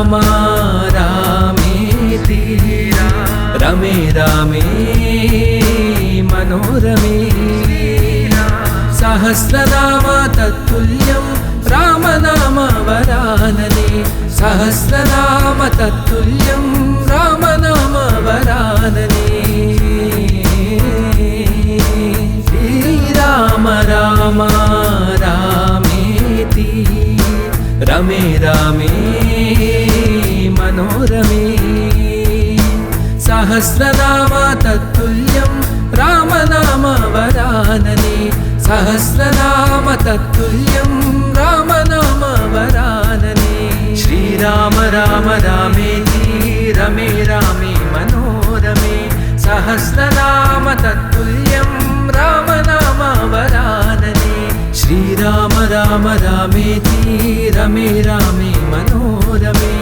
राम रामेति रमे रामे मनोरमे सहस्रनाम तत्तुल्यं रामनाम वरानने सहस्रनाम तत्तुल्यं रामनाम वरानने श्रीराम राम रामेति रमे रामे मनोरमे सहस्रनाम तत्तुल्यं रामनाम वरानने सहस्रनाम तत्तुल्यं रामनाम वरानने श्रीराम राम रामेति रमे रामे मनोरमे सहस्रनाम तत्तुल्यं रामनाम वरानने श्रीराम राम रामेति रमे रामे मनोरमे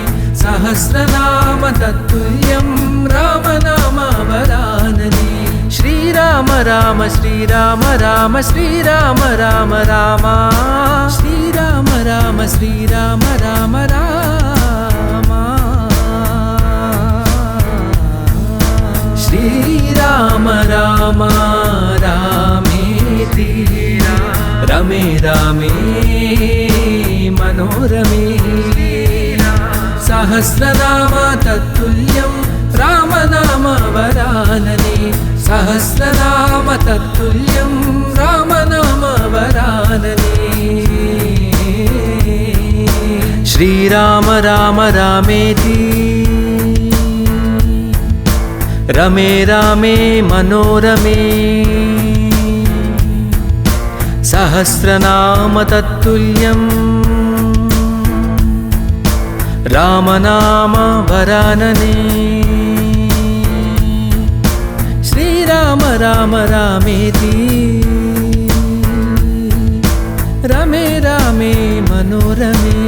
सहस्रनाम तत्तुल्यं रामनाम वरानने श्रीराम राम श्रीराम राम श्रीराम राम राम श्रीराम राम श्रीराम राम राम श्रीराम राम रामेति रमे रामे मनोरमे सहस्रनाम तत्तुल्यं रामनाम वरानने सहस्रनाम तत्तुल्यं रामनाम वरानने श्रीराम राम रामेति रमे रामे मनोरमे सहस्रनाम तत्तुल्यं रामनाम वरानने श्रीराम राम रामेति रमे रामे मनोरमे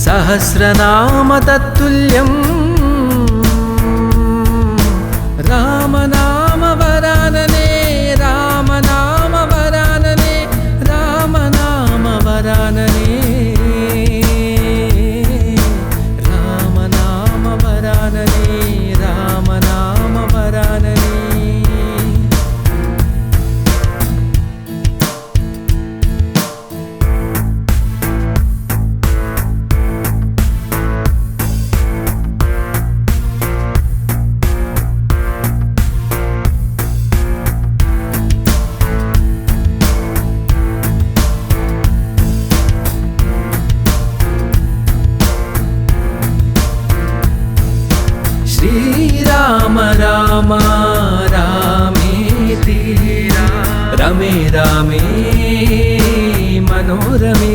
सहस्रनाम तत्तुल्यं रामनाम वरानने रामनाम वरानने रामनाम वरानने रामनाम वरानने रामनाम वरानने श्रीराम राम रामेति रमे रामे मनोरमे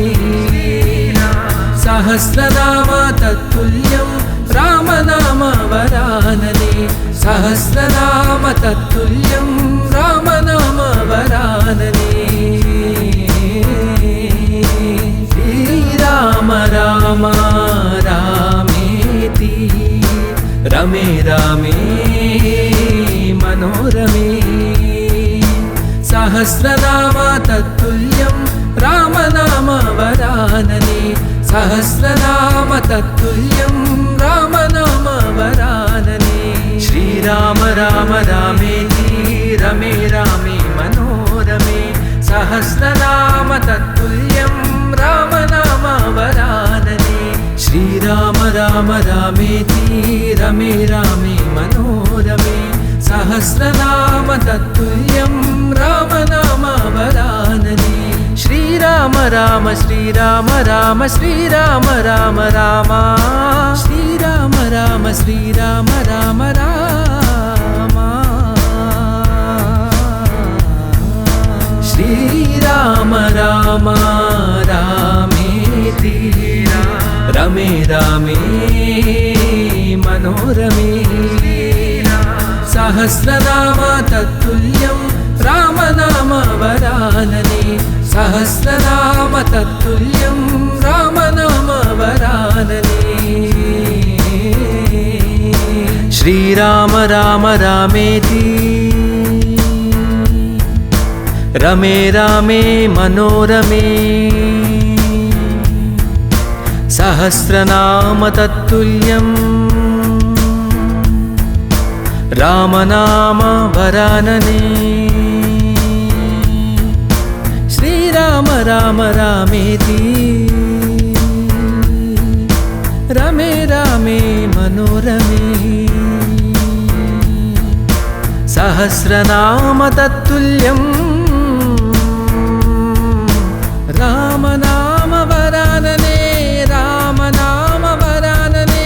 सहस्रनाम तत्तुल्यं रामनाम वरानने सहस्रनाम तत्तुल्यं रामनाम वरानने श्रीराम राम रामेति रमे रामे मनोरमे सहस्रनाम तत्तुल्यं रामनाम वरानने सहस्रनाम तत्तुल्यं रामनाम वरानने श्रीराम राम रामेति रमे रामे मनोरमे सहस्रनाम तत्तुल्यं रामनाम वरानने श्रीराम राम रामेति रमे रामे मनोरमे सहस्रनाम तत्तुल्यं रामनाम वरानने श्रीराम राम श्रीराम राम श्रीराम राम राम श्रीराम राम श्रीराम राम राम श्रीराम राम रामेति रमे रामे मनोरमे सहस्रनाम तत्तुल्यं रामनाम वरानने सहस्रनाम तत्तुल्यं रामनाम वरानने श्रीराम राम रामेति रमे रामे मनोरमे सहस्रनाम तत्तुल्यं रामनाम वरानने श्रीराम राम रामेति रमे रामे मनोरमे सहस्रनाम तत्तुल्यं रामनाम वरानने रामनाम वरानने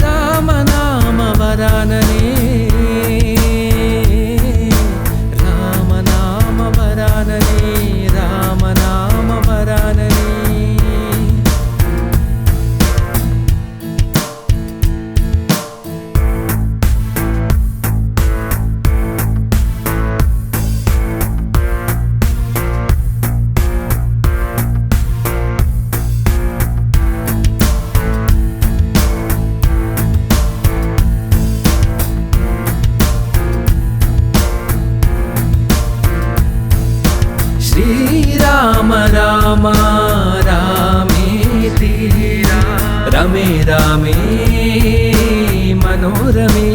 रामनाम वरानने रामनाम वरानने रामनाम वरानने श्रीराम राम रामेति रमे रामे मनोरमे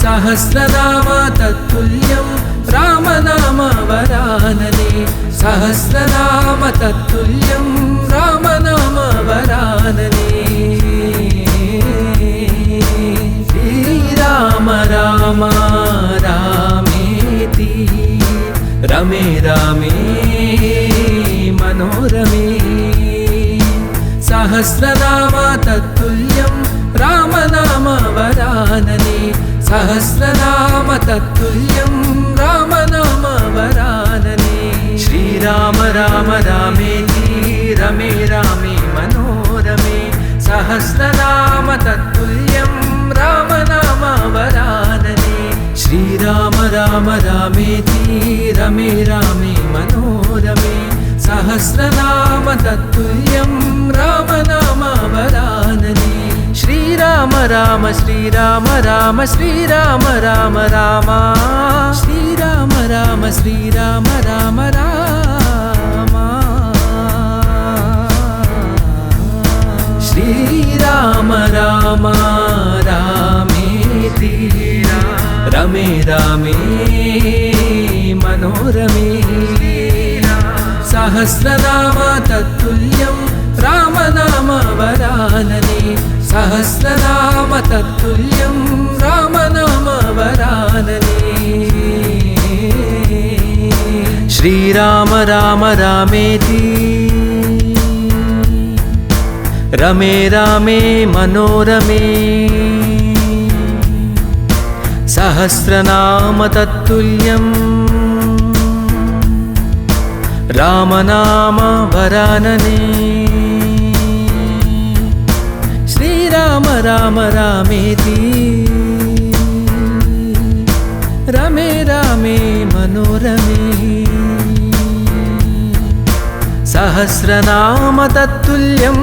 सहस्रनाम तत्तुल्यं रामनाम वरानने सहस्रनाम तत्तुल्यं रामनाम वरानने श्रीराम राम रामेति रमे रामे मनोरमे सहस्रनाम तत्तुल्यं रामनाम वरानने सहस्रनाम तत्तुल्यं रामनाम वरानने श्रीराम राम रामेति रमे रामे मनोरमे सहस्रनाम तत्तुल्यं रामनाम वरानने श्रीराम राम रामेति रमे रामे मनोरमे सहस्रनाम तत्तुल्यं रामनाम वरानने श्रीराम राम श्रीराम राम श्रीराम राम राम श्रीराम राम श्रीराम राम राम श्रीराम राम रामेति रमे रामे मनोरमे सहस्रनाम तत्तुल्यं रामनाम वरानने सहस्रनाम तत्तुल्यं रामनाम वरानने श्रीराम राम रामेति रमे रामे मनोरमे सहस्रनाम तत्तुल्यं रामनाम वरानने श्रीराम राम रामेति रमे रामे मनोरमे सहस्रनाम तत्तुल्यं